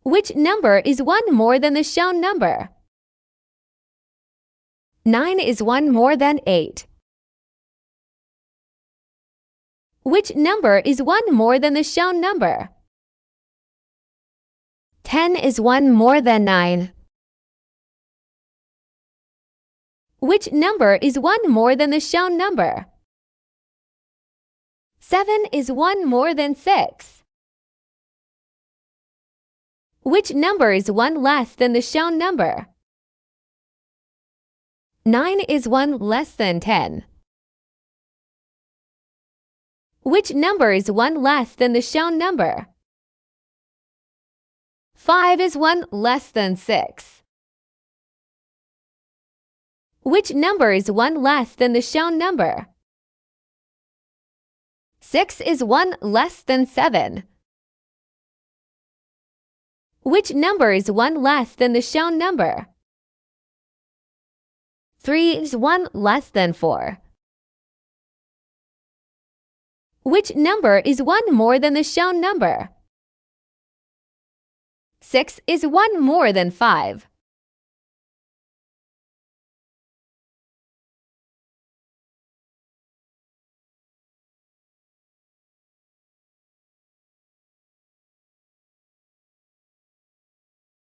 Which number is 1 more than the shown number? 9 is 1 more than 8. Which number is 1 more than the shown number? 10 is 1 more than 9. Which number is 1 more than the shown number? 7 is 1 more than 6. Which number is 1 less than the shown number? 9 is 1 less than 10. Which number is 1 less than the shown number? 5 is 1 less than 6. Which number is 1 less than the shown number? 6 is 1 less than 7. Which number is 1 less than the shown number? 3 is 1 less than 4. Which number is 1 more than the shown number? 6 is 1 more than 5.